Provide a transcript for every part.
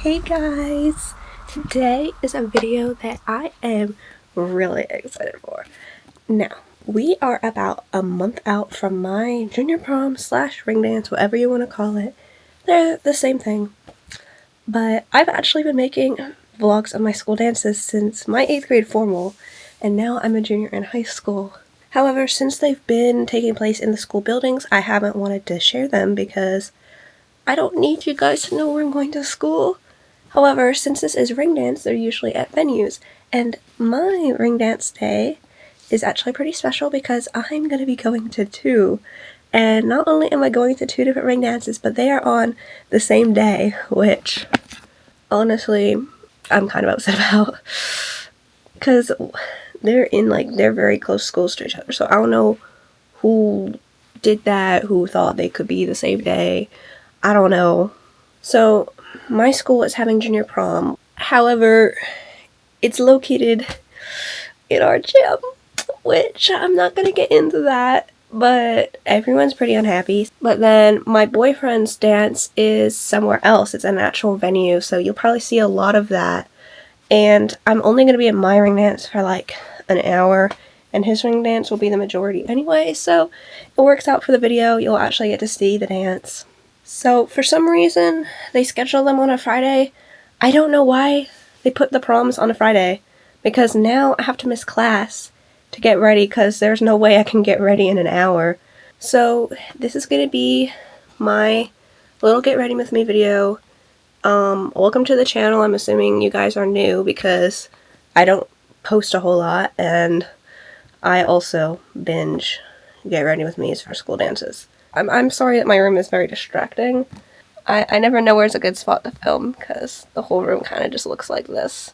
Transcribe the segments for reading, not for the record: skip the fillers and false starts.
Hey guys! Today is a video that I am really excited for. Now, we are about a month out from my junior prom / ring dance, whatever you want to call it. They're the same thing. But I've actually been making vlogs of my school dances since my 8th grade formal, and now I'm a junior in high school. However, since they've been taking place in the school buildings, I haven't wanted to share them because I don't need you guys to know where I'm going to school. However, since this is ring dance, they're usually at venues, and my ring dance day is actually pretty special because I'm going to be going to 2. And not only am I going to 2 different ring dances, but they are on the same day, which honestly I'm kind of upset about because they're very close schools to each other. So I don't know who did that, who thought they could be the same day. I don't know. So my school is having junior prom. However, it's located in our gym, which I'm not going to get into that, but everyone's pretty unhappy. But then my boyfriend's dance is somewhere else. It's an actual venue, so you'll probably see a lot of that. And I'm only going to be at my ring dance for like an hour, and his ring dance will be the majority anyway, so it works out for the video. You'll actually get to see the dance. So for some reason, they schedule them on a Friday. I don't know why they put the proms on a Friday, because now I have to miss class to get ready because there's no way I can get ready in an hour. So this is going to be my little get ready with me video. Welcome to the channel. I'm assuming you guys are new because I don't post a whole lot, and I also binge get ready with me's for school dances. I'm sorry that my room is very distracting. I never know where's a good spot to film because the whole room kind of just looks like this.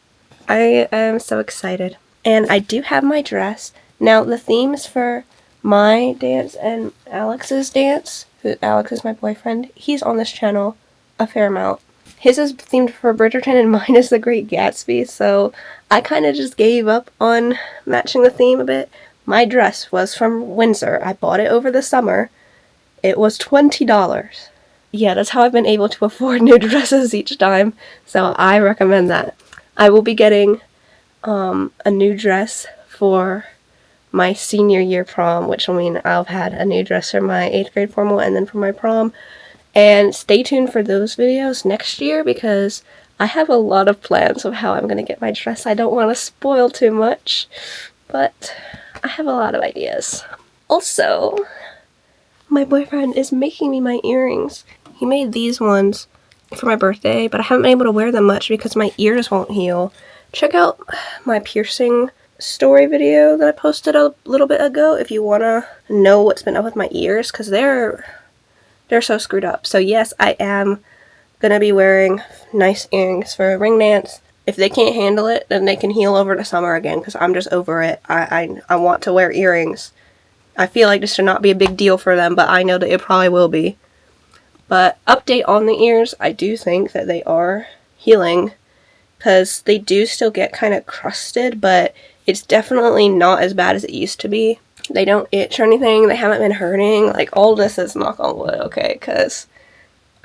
I am so excited. And I do have my dress. Now the themes for my dance and Alex's dance, Alex is my boyfriend, he's on this channel a fair amount. His is themed for Bridgerton and mine is The Great Gatsby, so I kind of just gave up on matching the theme a bit. My dress was from Windsor. I bought it over the summer. It was $20. Yeah, that's how I've been able to afford new dresses each time, so I recommend that. I will be getting a new dress for my senior year prom, which will mean I'll have had a new dress for my 8th grade formal and then for my prom. And stay tuned for those videos next year because I have a lot of plans of how I'm going to get my dress. I don't want to spoil too much, but I have a lot of ideas. Also, my boyfriend is making me my earrings. He made these ones for my birthday, but I haven't been able to wear them much because my ears won't heal. Check out my piercing story video that I posted a little bit ago if you want to know what's been up with my ears, because they're so screwed up. So yes, I am going to be wearing nice earrings for a ring dance. If they can't handle it, then they can heal over to summer again, because I'm just over it. I want to wear earrings. I feel like this should not be a big deal for them, but I know that it probably will be. But update on the ears, I do think that they are healing, because they do still get kind of crusted, but it's definitely not as bad as it used to be. They don't itch or anything, they haven't been hurting, like all this is knock on wood, okay, because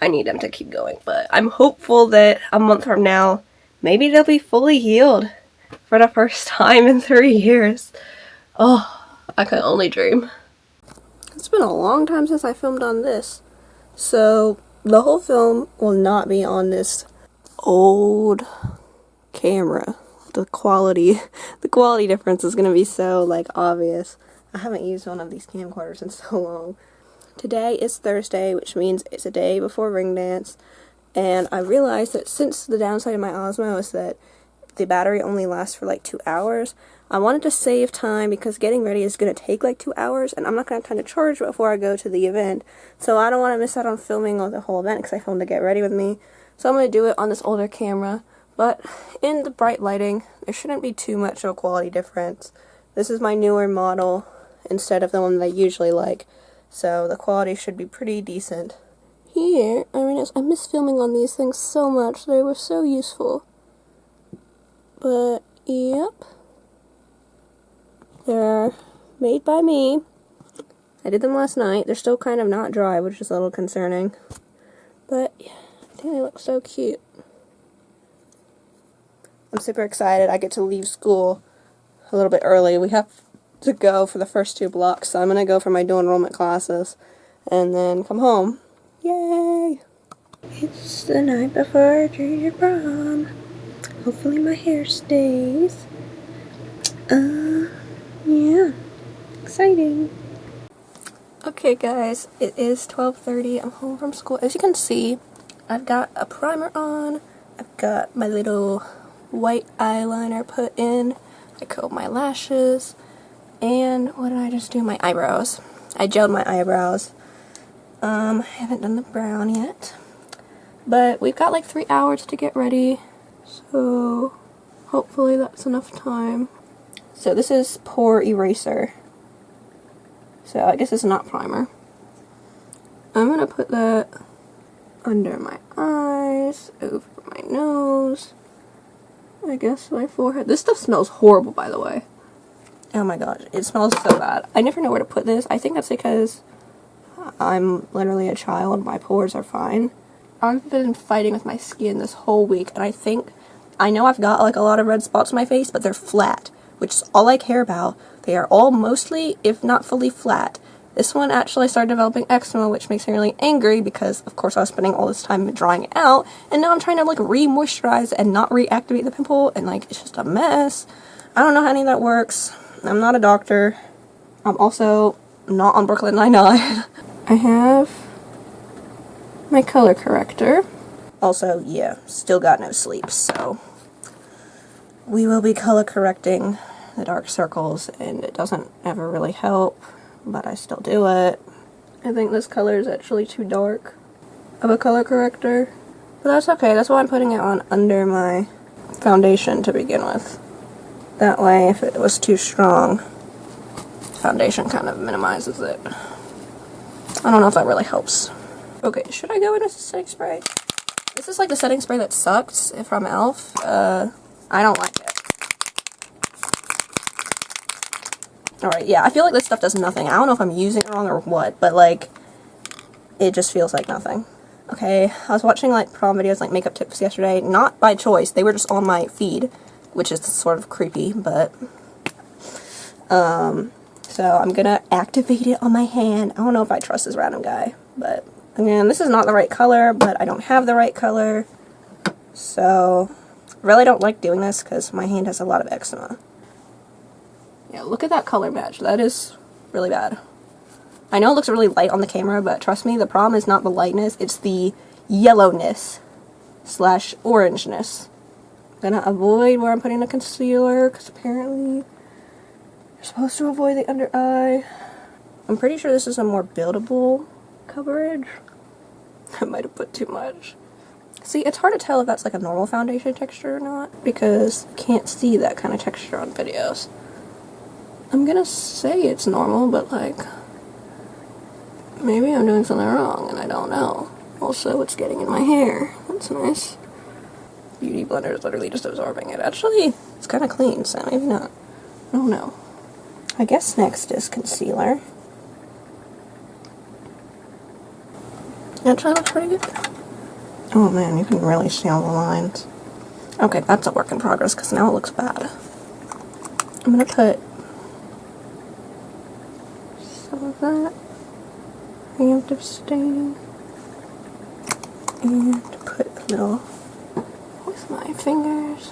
I need them to keep going. But I'm hopeful that a month from now, maybe they'll be fully healed for the first time in 3 years. Oh, I can only dream. It's been a long time since I filmed on this, so the whole film will not be on this old camera. The quality difference is going to be so obvious. I haven't used one of these camcorders in so long. Today is Thursday, which means it's a day before ring dance, and I realized that since the downside of my Osmo is that the battery only lasts for 2 hours, I wanted to save time because getting ready is going to take 2 hours, and I'm not going to have time to charge before I go to the event, so I don't want to miss out on filming the whole event because I filmed to get ready with me. So I'm going to do it on this older camera, but in the bright lighting, there shouldn't be too much of a quality difference. This is my newer model instead of the one that I usually like, so the quality should be pretty decent. Here, I miss filming on these things so much. They were so useful. But, yep. They're made by me. I did them last night. They're still kind of not dry, which is a little concerning. But, yeah, I think they look so cute. I'm super excited. I get to leave school a little bit early. We have to go for the first 2 blocks, so I'm going to go for my dual enrollment classes and then come home. Yay! It's the night before junior prom. Hopefully my hair stays. Yeah. Exciting. Okay guys, it is 12:30. I'm home from school. As you can see, I've got a primer on. I've got my little white eyeliner put in. I combed my lashes. And what did I just do? My eyebrows. I gelled my eyebrows. I haven't done the brown yet. But we've got like 3 hours to get ready. So hopefully that's enough time. So this is pore eraser. So I guess it's not primer. I'm gonna put that under my eyes, over my nose, I guess my forehead. This stuff smells horrible, by the way. Oh my gosh, it smells so bad. I never know where to put this. I think that's because I'm literally a child. My pores are fine. I've been fighting with my skin this whole week, and I know I've got like a lot of red spots on my face, but they're flat, which is all I care about. They are all mostly, if not fully, flat. This one actually started developing eczema, which makes me really angry because, of course, I was spending all this time drying it out, and now I'm trying to like re-moisturize and not reactivate the pimple, and like it's just a mess. I don't know how any of that works. I'm not a doctor. I'm also not on Brooklyn Nine-Nine. I have my color corrector. Also, yeah, still got no sleep, so we will be color correcting the dark circles, and it doesn't ever really help, but I still do it. I think this color is actually too dark of a color corrector, but that's okay. That's why I'm putting it on under my foundation to begin with. That way, if it was too strong, foundation kind of minimizes it. I don't know if that really helps. Okay, should I go into setting spray? This is like the setting spray that sucks from e.l.f. I don't like it. Alright, yeah, I feel like this stuff does nothing. I don't know if I'm using it wrong or what, but like, it just feels like nothing. Okay, I was watching like prom videos, like makeup tips yesterday, not by choice, they were just on my feed, which is sort of creepy, but, so I'm gonna activate it on my hand. I don't know if I trust this random guy, but, again, this is not the right color, but I don't have the right color, so, I really don't like doing this because my hand has a lot of eczema. Yeah, look at that color match. That is really bad. I know it looks really light on the camera, but trust me, the problem is not the lightness, it's the yellowness slash orangeness. I'm gonna avoid where I'm putting the concealer, because apparently you're supposed to avoid the under eye. I'm pretty sure this is a more buildable coverage. I might have put too much. See, it's hard to tell if that's like a normal foundation texture or not, because you can't see that kind of texture on videos. I'm gonna say it's normal, but like, maybe I'm doing something wrong and I don't know. Also, it's getting in my hair. That's nice. Beauty blender is literally just absorbing it. Actually, it's kind of clean, so maybe not. I don't know. I guess next is concealer. Actually, looks pretty good. Oh man, you can really see all the lines. Okay, that's a work in progress because now it looks bad. I'm gonna put some of that preemptive staining and put a little with my fingers.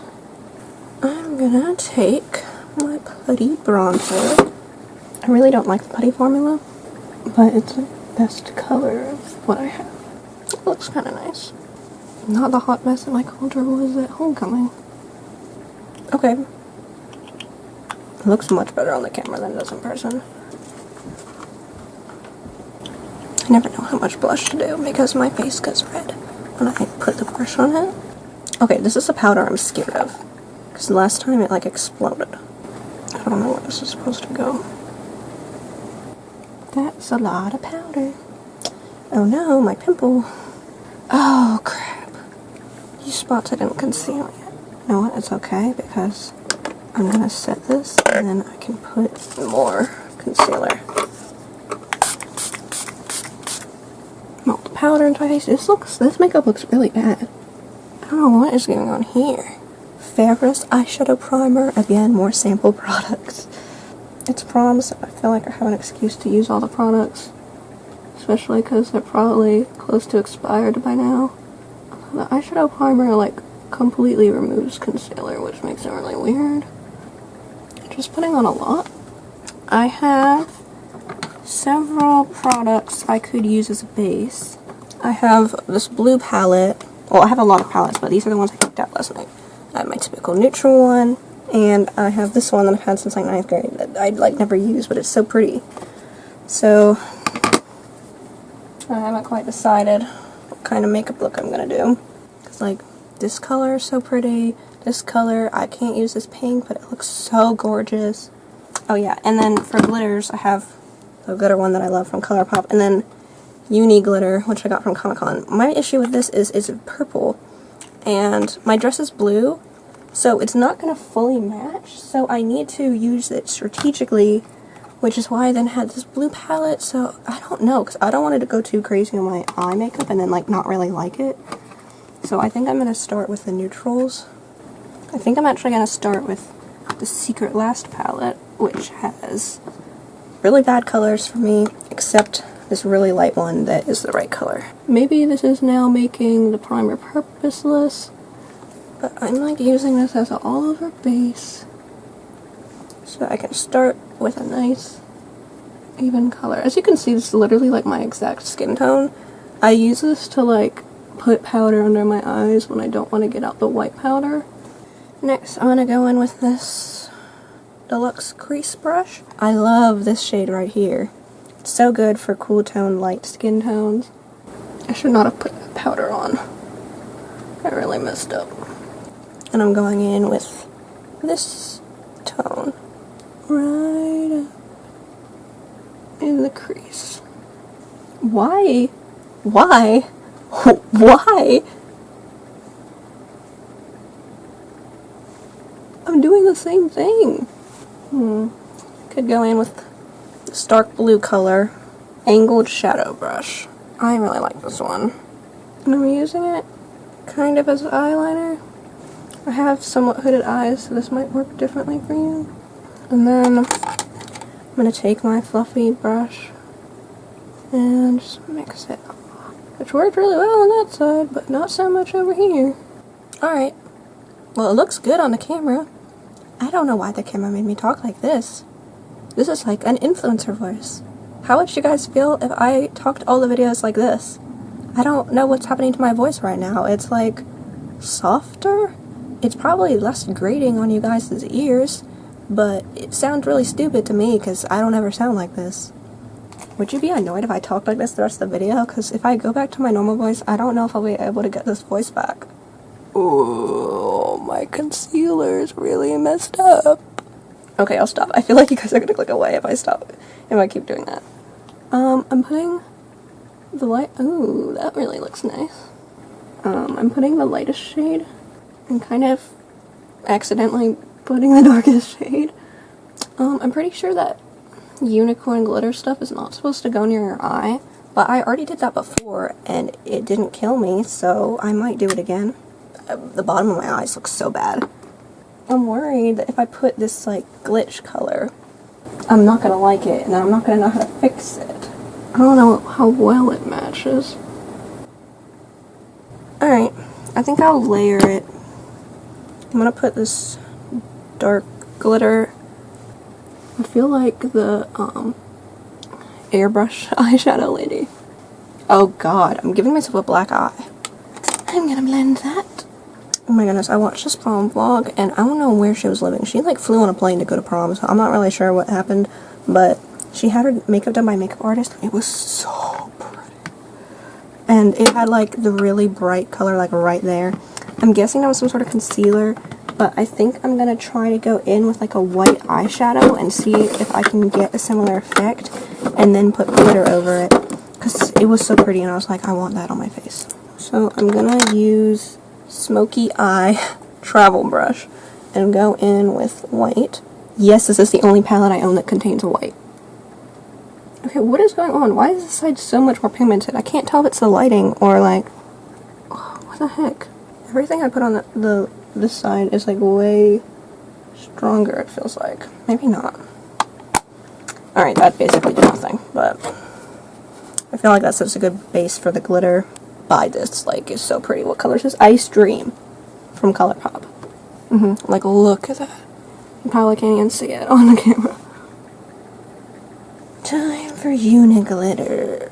I'm gonna take my putty bronzer. I really don't like the putty formula, but it's the best color of what I have. It looks kind of nice. Not the hot mess that my contour was at homecoming. Okay. It looks much better on the camera than it does in person. I never know how much blush to do because my face gets red when I put the brush on it. Okay, this is a powder I'm scared of, because the last time it like exploded. I don't know where this is supposed to go. That's a lot of powder. Oh no, my pimple. Oh crap. These spots I didn't conceal yet. You know what, it's okay because I'm gonna set this and then I can put more concealer. Melt the powder into my face. This makeup looks really bad. I don't know what is going on here. Ferris eyeshadow primer. Again, more sample products. It's PROMS, so I feel like I have an excuse to use all the products. Especially because they're probably close to expired by now. The eyeshadow primer, like, completely removes concealer, which makes it really weird. Just putting on a lot. I have several products I could use as a base. I have this blue palette. Well, I have a lot of palettes, but these are the ones I picked out last night. I have my typical neutral one, and I have this one that I've had since like 9th grade that I'd like never use, but it's so pretty. So, I haven't quite decided what kind of makeup look I'm gonna do. Cause like, this color is so pretty. This color, I can't use this pink, but it looks so gorgeous. Oh yeah, and then for glitters, I have the glitter one that I love from ColourPop, and then Uni Glitter, which I got from Comic-Con. My issue with this is it's purple, and my dress is blue, so it's not going to fully match, so I need to use it strategically, which is why I then had this blue palette. So I don't know, because I don't want it to go too crazy on my eye makeup and then like not really like it. So I think I'm going to start with the neutrals. I think I'm actually going to start with the Secret Last palette, which has really bad colors for me, except this really light one that is the right color. Maybe this is now making the primer purposeless, but I'm like using this as an all-over base so I can start with a nice even color. As you can see, this is literally like my exact skin tone. I use this to like put powder under my eyes when I don't want to get out the white powder. Next, I'm gonna go in with this Deluxe Crease Brush. I love this shade right here. It's so good for cool tone, light skin tones. I should not have put that powder on. I really messed up. And I'm going in with this tone right up in the crease. Why? Why? Why? I'm doing the same thing. Could go in with this dark blue color, Angled Shadow Brush. I really like this one. And I'm using it kind of as an eyeliner. I have somewhat hooded eyes, so this might work differently for you. And then I'm going to take my fluffy brush and just mix it up. Which worked really well on that side, but not so much over here. Alright. Well, it looks good on the camera. I don't know why the camera made me talk like this. This is like an influencer voice. How would you guys feel if I talked all the videos like this? I don't know what's happening to my voice right now. It's like softer? It's probably less grating on you guys' ears, but it sounds really stupid to me because I don't ever sound like this. Would you be annoyed if I talked like this the rest of the video? Because if I go back to my normal voice, I don't know if I'll be able to get this voice back. Oh, my concealer is really messed up. Okay, I'll stop. I feel like you guys are gonna click away if I stop, if I keep doing that. I'm putting the light, ooh, that really looks nice. I'm putting the lightest shade and kind of accidentally putting the darkest shade. I'm pretty sure that unicorn glitter stuff is not supposed to go near your eye, but I already did that before and it didn't kill me, so I might do it again. The bottom of my eyes looks so bad. I'm worried that if I put this like glitch color, I'm not gonna like it and I'm not gonna know how to fix it. I don't know how well it matches. Alright, I think I'll layer it. I'm gonna put this dark glitter. I feel like the airbrush eyeshadow lady. Oh god, I'm giving myself a black eye. I'm gonna blend that. Oh my goodness, I watched this prom vlog and I don't know where she was living. She like flew on a plane to go to prom, so I'm not really sure what happened, but she had her makeup done by a makeup artist. It was so pretty. And it had like the really bright color like right there. I'm guessing that was some sort of concealer, but I think I'm gonna try to go in with like a white eyeshadow and see if I can get a similar effect and then put glitter over it, because it was so pretty and I was like, I want that on my face. So I'm gonna use Smoky Eye travel brush and go in with white. Yes, this is the only palette I own that contains white. Okay, what is going on? Why is this side so much more pigmented? I can't tell if it's the lighting or like, what the heck? Everything I put on the this side is like way stronger, it feels like. Maybe not. Alright, that basically did nothing, but I feel like that's such a good base for the glitter. Buy this, like, it's so pretty. What color is this? Ice Dream from ColourPop. Like, look at that. You probably can't even see it on the camera. Time for Uniglitter.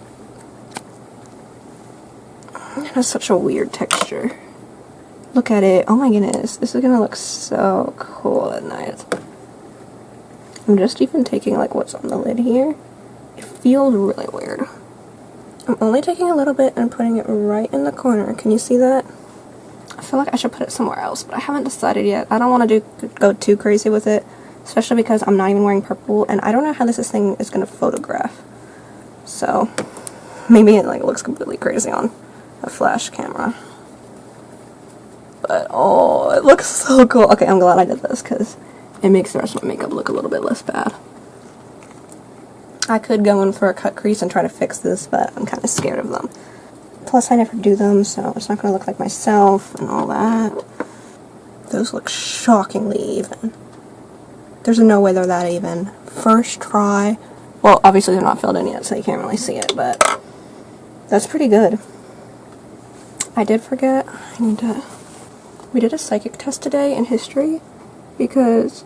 It has such a weird texture. Look at it. Oh my goodness. This is gonna look so cool at night. I'm just even taking like what's on the lid here. It feels really weird. I'm only taking a little bit and putting it right in the corner. Can you see that? I feel like I should put it somewhere else, but I haven't decided yet. I don't want to go too crazy with it, especially because I'm not even wearing purple, and I don't know how this thing is going to photograph. So, maybe it like looks completely crazy on a flash camera. But, oh, it looks so cool. Okay, I'm glad I did this, because it makes the rest of my makeup look a little bit less bad. I could go in for a cut crease and try to fix this, but I'm kind of scared of them. Plus, I never do them, so it's not going to look like myself and all that. Those look shockingly even. There's no way they're that even. First try. Well, obviously they're not filled in yet, so you can't really see it, but that's pretty good. I did forget, we did a psychic test today in history, because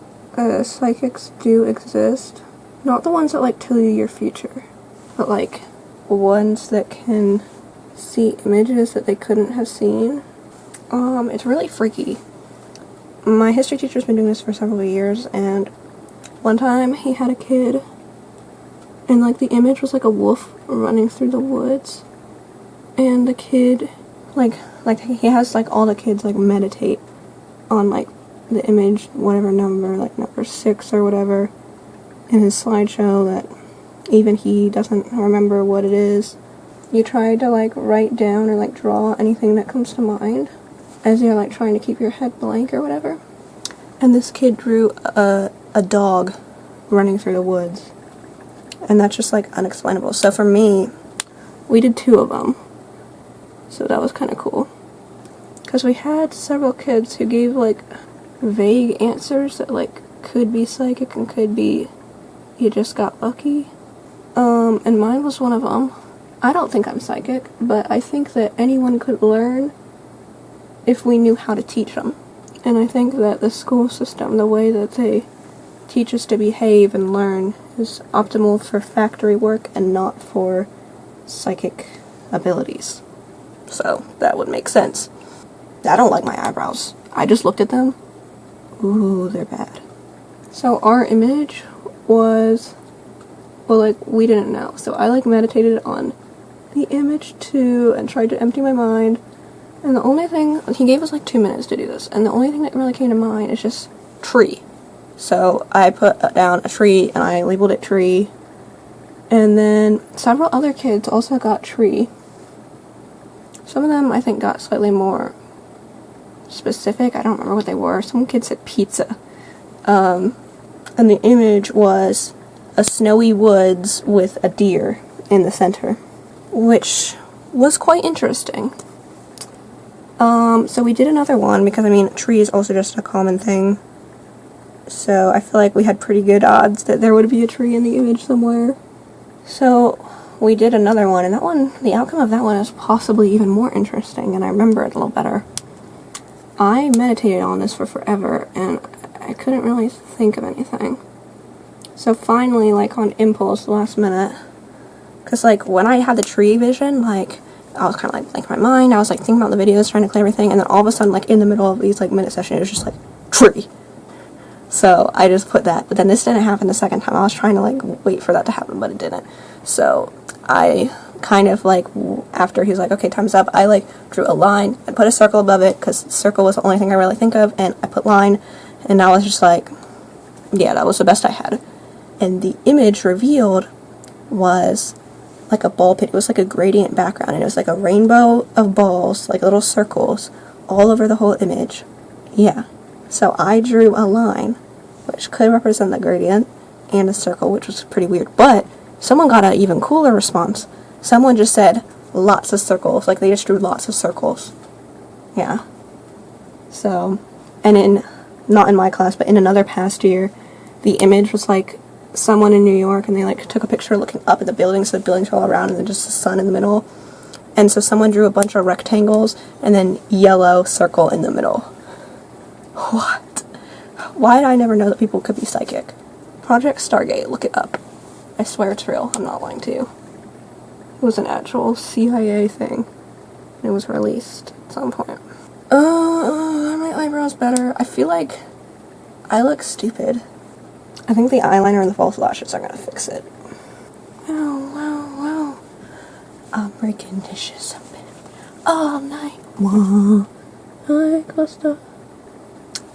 psychics do exist. Not the ones that, like, tell you your future, but, like, ones that can see images that they couldn't have seen. It's really freaky. My history teacher's been doing this for several years, and one time he had a kid, and, like, the image was like a wolf running through the woods, and the kid, like he has, like, all the kids, like, meditate on, like, the image, whatever number, like, number 6 or whatever, in his slideshow that even he doesn't remember what it is. You try to, like, write down or, like, draw anything that comes to mind as you're, like, trying to keep your head blank or whatever. And this kid drew a dog running through the woods. And that's just, like, unexplainable. So for me, we did 2 of them. So that was kind of cool. Because we had several kids who gave, like, vague answers that, like, could be psychic and could be you just got lucky. And mine was one of them. I don't think I'm psychic, but I think that anyone could learn if we knew how to teach them. And I think that the school system, the way that they teach us to behave and learn, is optimal for factory work and not for psychic abilities. So that would make sense. I don't like my eyebrows. I just looked at them. Ooh, they're bad. So our image was, well, like, we didn't know. So I, like, meditated on the image too and tried to empty my mind. And the only thing, he gave us like 2 minutes to do this, and the only thing that really came to mind is just tree. So I put down a tree and I labeled it tree. And then several other kids also got tree. Some of them I think got slightly more specific. I don't remember what they were. Some kid said pizza. And the image was a snowy woods with a deer in the center, which was quite interesting. So we did another one because, I mean, tree is also just a common thing. So I feel like we had pretty good odds that there would be a tree in the image somewhere. So we did another one, and that one, the outcome of that one is possibly even more interesting, and I remember it a little better. I meditated on this for forever, and I couldn't really think of anything. So finally, like, on impulse, last minute, because, like, when I had the tree vision, like, I was kind of, like, blank my mind, I was, like, thinking about the videos, trying to clear everything, and then all of a sudden, like, in the middle of these, like, minute session, it was just, like, tree. So I just put that, but then this didn't happen the second time. I was trying to, like, wait for that to happen, but it didn't. So I kind of, like, after he's like, okay, time's up, I, like, drew a line, I put a circle above it, because circle was the only thing I really think of, and I put line, and I was just like, yeah, that was the best I had. And the image revealed was like a ball pit. It was like a gradient background, and it was like a rainbow of balls, like little circles, all over the whole image. Yeah. So I drew a line, which could represent the gradient, and a circle, which was pretty weird. But someone got an even cooler response. Someone just said lots of circles, like they just drew lots of circles. Yeah. So and not in my class, but in another past year, the image was like someone in New York, and they like took a picture looking up at the buildings, so the buildings are all around and then just the sun in the middle. And so someone drew a bunch of rectangles and then yellow circle in the middle. What? Why did I never know that people could be psychic? Project Stargate, look it up. I swear it's real, I'm not lying to you. It was an actual CIA thing. It was released at some point. Are my eyebrows better? I feel like I look stupid. I think the eyeliner and the false lashes are gonna fix it. Wow. I'm breaking dishes all night.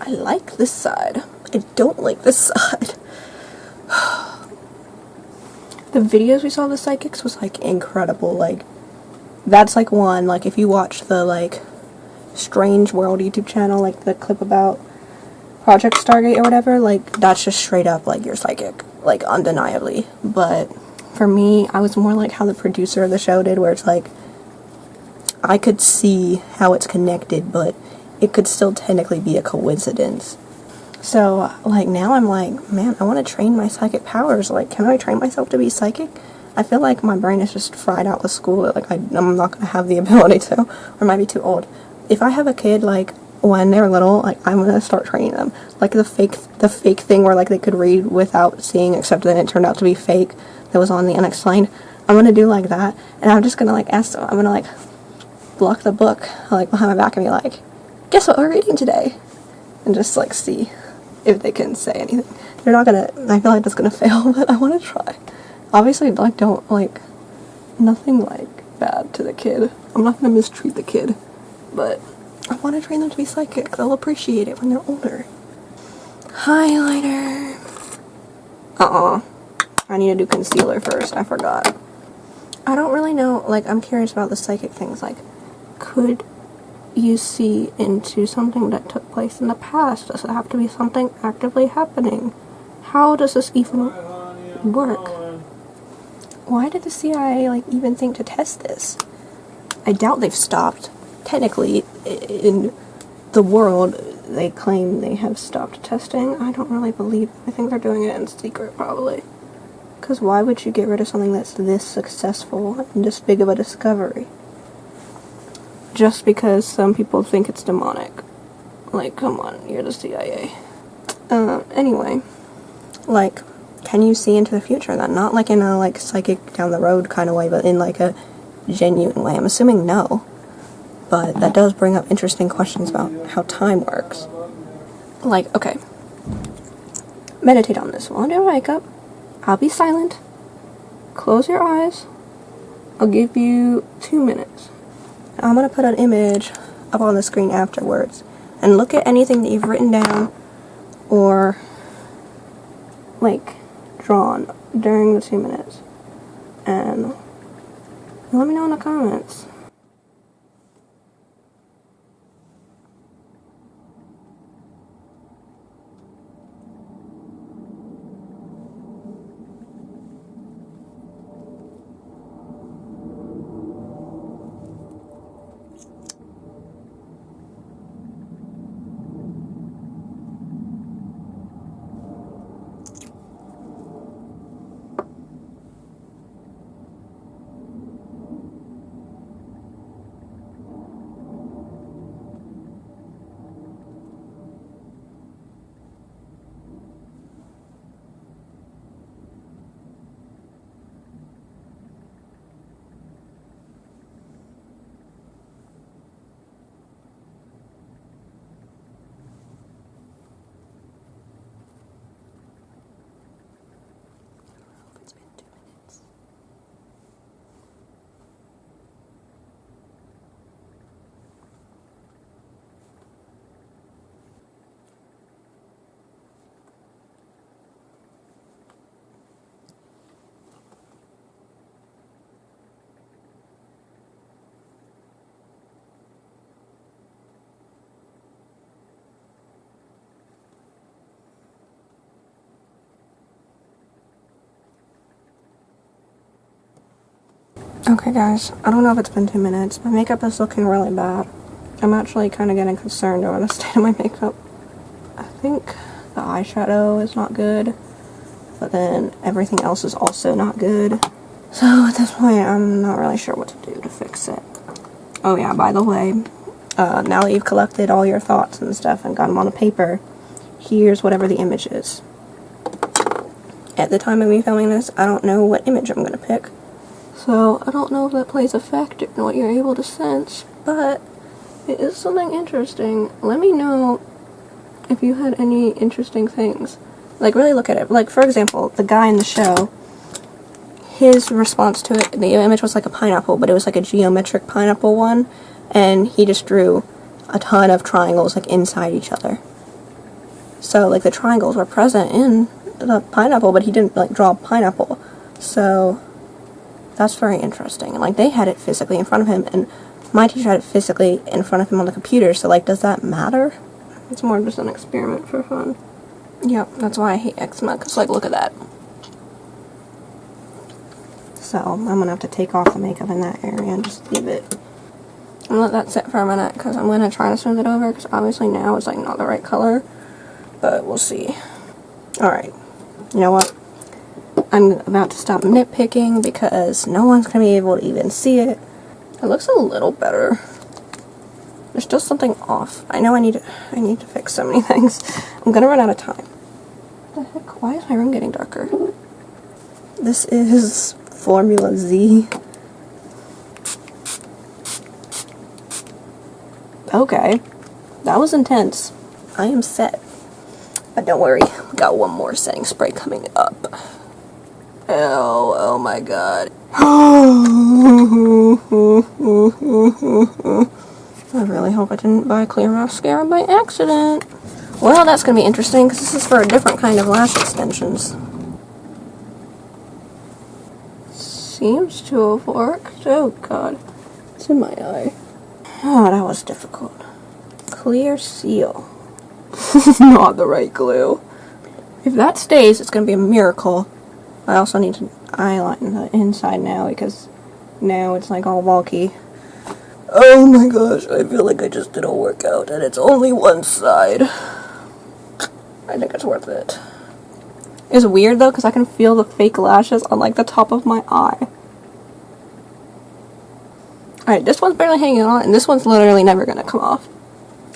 I like this side. I don't like this side. The videos we saw of the psychics was like incredible. Like, that's like one, like if you watch the like Strange World YouTube channel, like the clip about Project Stargate or whatever, like that's just straight up like you're psychic, like undeniably. But for me, I was more like how the producer of the show did, where it's like I could see how it's connected, but it could still technically be a coincidence. So like now I'm like, man, I want to train my psychic powers. Like, can I train myself to be psychic? I feel like my brain is just fried out with school. Like I'm not gonna have the ability to, or might be too old. If I have a kid like when they're little, like I'm gonna start training them. Like the fake thing where like they could read without seeing, except then it turned out to be fake. That was on the Unexplained. I'm gonna do like that, and I'm just gonna like ask them. I'm gonna like block the book like behind my back and be like, guess what we're reading today? And just like see if they can say anything. They're not gonna, I feel like that's gonna fail, but I wanna try. Obviously, like, don't, like, nothing, like, bad to the kid. I'm not gonna mistreat the kid, but I wanna train them to be psychic. They'll appreciate it when they're older. Highlighter. I need to do concealer first, I forgot. I don't really know, like, I'm curious about the psychic things, like, could you see into something that took place in the past? Does it have to be something actively happening? How does this even work? Why did the CIA, like, even think to test this? I doubt they've stopped. Technically, in the world, they claim they have stopped testing. I don't really believe it. I think they're doing it in secret, probably. Because why would you get rid of something that's this successful and this big of a discovery? Just because some people think it's demonic. Like, come on, you're the CIA. Anyway. Like, can you see into the future then? Not like in a, like, psychic down the road kind of way, but in, like, a genuine way. I'm assuming no. But that does bring up interesting questions about how time works. Like, okay. Meditate on this. While you wake up, I'll be silent. Close your eyes. I'll give you 2 minutes. I'm gonna put an image up on the screen afterwards. And look at anything that you've written down or, like, drawn during the 2 minutes. And let me know in the comments. Okay guys, I don't know if it's been 2 minutes. My makeup is looking really bad. I'm actually kind of getting concerned over the state of my makeup. think the eyeshadow is not good, but then everything else is also not good. So at this point, I'm not really sure what to do to fix it. Oh yeah, by the way, now that you've collected all your thoughts and stuff and got them on a paper, here's whatever the image is. At the time of me filming this, I don't know what image I'm going to pick. So I don't know if that plays a factor in what you're able to sense, but it is something interesting. Let me know if you had any interesting things. Like, really look at it. Like, for example, the guy in the show, his response to it, the image was like a pineapple, but it was like a geometric pineapple one, and he just drew a ton of triangles like inside each other. So like the triangles were present in the pineapple, but he didn't like draw a pineapple. So that's very interesting. And like they had it physically in front of him, and my teacher had it physically in front of him on the computer. So like, does that matter? It's more just an experiment for fun. Yep, that's why I hate eczema, because like, look at that. So I'm gonna have to take off the makeup in that area and just leave it. And let that sit for a minute, because I'm gonna try to smooth it over, because obviously now it's like not the right color, but we'll see. Alright, you know what? I'm about to stop nitpicking because no one's gonna be able to even see it. It looks a little better. There's still something off. I know I need to fix so many things. I'm gonna run out of time. What the heck? Why is my room getting darker? This is Formula Z. Okay. That was intense. I am set. But don't worry, we got one more setting spray coming up. Oh my god. I really hope I didn't buy clear mascara by accident. Well, that's gonna be interesting, because this is for a different kind of lash extensions. Seems to have worked. Oh god. It's in my eye. Oh, that was difficult. Clear seal. This is not the right glue. If that stays, it's gonna be a miracle. I also need to eyeline the inside now, because now it's like all wonky. Oh my gosh, I feel like I just did a workout and it's only one side. I think it's worth it. It's weird though, because I can feel the fake lashes on like the top of my eye. Alright, this one's barely hanging on, and this one's literally never gonna come off.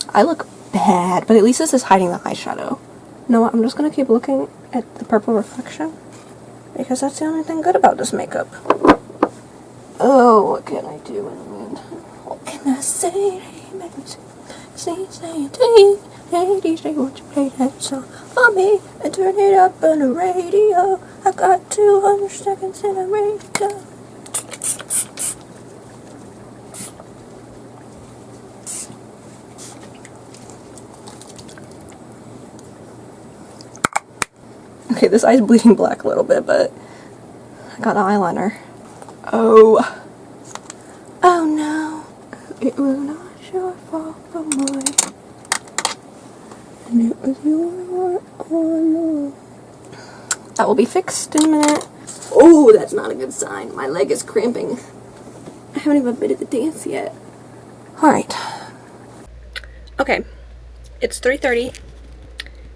I look bad, but at least this is hiding the eyeshadow. You know what, I'm just gonna keep looking at the purple reflection, because that's the only thing good about this makeup. Oh, what can I do in the wind? What can I say? Say it to you. Hey, DJ, won't you play that song for me and turn it up on the radio? I got 200 seconds in a radio. Okay, this eye's bleeding black a little bit, but I got an eyeliner. Oh. Oh no. It was not your fault, but mine. And it was your fault. That will be fixed in a minute. Oh, that's not a good sign. My leg is cramping. I haven't even been at the dance yet. Alright. Okay. It's 3:30.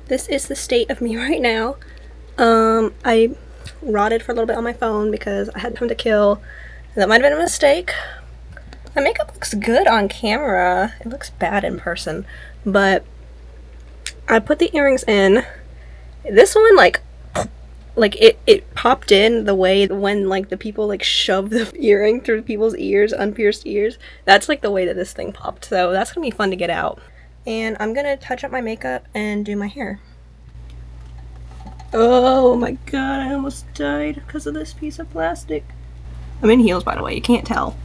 This is the state of me right now. I rotted for a little bit on my phone because I had time to kill. And that might have been a mistake. My makeup looks good on camera. It looks bad in person. But I put the earrings in. This one, like it popped in the way when like the people like shove the earring through people's ears, unpierced ears. That's like the way that this thing popped. So that's gonna be fun to get out. And I'm gonna touch up my makeup and do my hair. Oh my god, I almost died because of this piece of plastic. I'm in heels, by the way, you can't tell.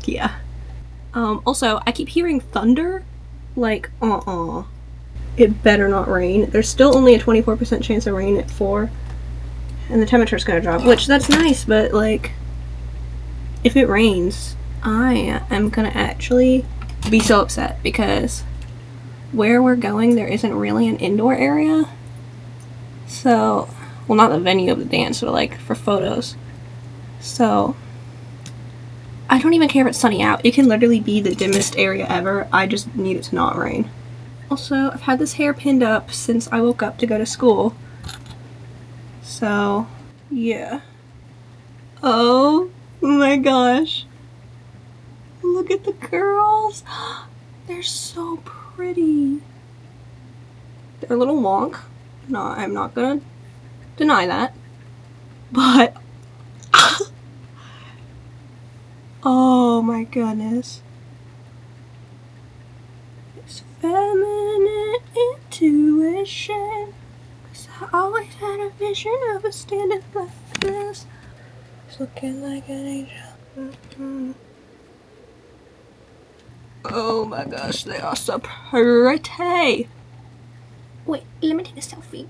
Yeah. Also, I keep hearing thunder. Like, It better not rain. There's still only a 24% chance of rain at 4. And the temperature's gonna drop, which that's nice, but like, if it rains, I am gonna actually be so upset because where we're going, there isn't really an indoor area. So, well, not the venue of the dance, but like for photos. So, I don't even care if it's sunny out. It can literally be the dimmest area ever. I just need it to not rain. Also, I've had this hair pinned up since I woke up to go to school. So, yeah. Oh my gosh. Look at the girls. They're so pretty. They're a little long. No, I'm not gonna deny that. But, oh my goodness. It's feminine intuition. 'Cause I always had a vision of a standing like this. It's looking like an angel. Oh my gosh, they are so pretty. Wait, let me take a selfie.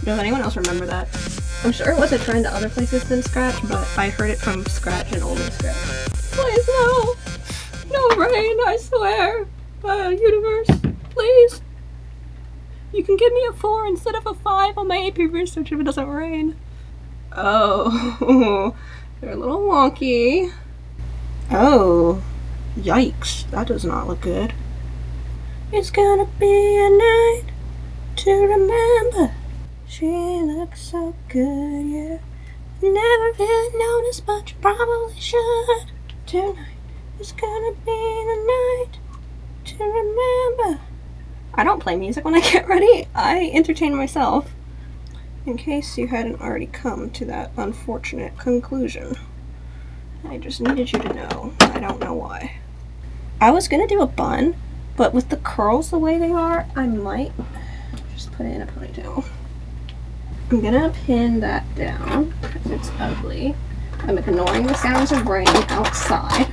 Does anyone else remember that? I'm sure it was a trend to other places than Scratch, but I heard it from Scratch and only Scratch. Please, no! No rain, I swear! Universe, please! You can give me a 4 instead of a 5 on my AP research if it doesn't rain. Oh, they're a little wonky. Oh, yikes, that does not look good. It's gonna be a night to remember. She looks so good, yeah. Never really noticed, but you probably should. Tonight is gonna be the night to remember. I don't play music when I get ready. I entertain myself. In case you hadn't already come to that unfortunate conclusion. I just needed you to know. I don't know why. I was gonna do a bun, but with the curls the way they are, I might just put it in a ponytail. I'm gonna pin that down because it's ugly. I'm ignoring the sounds of rain outside.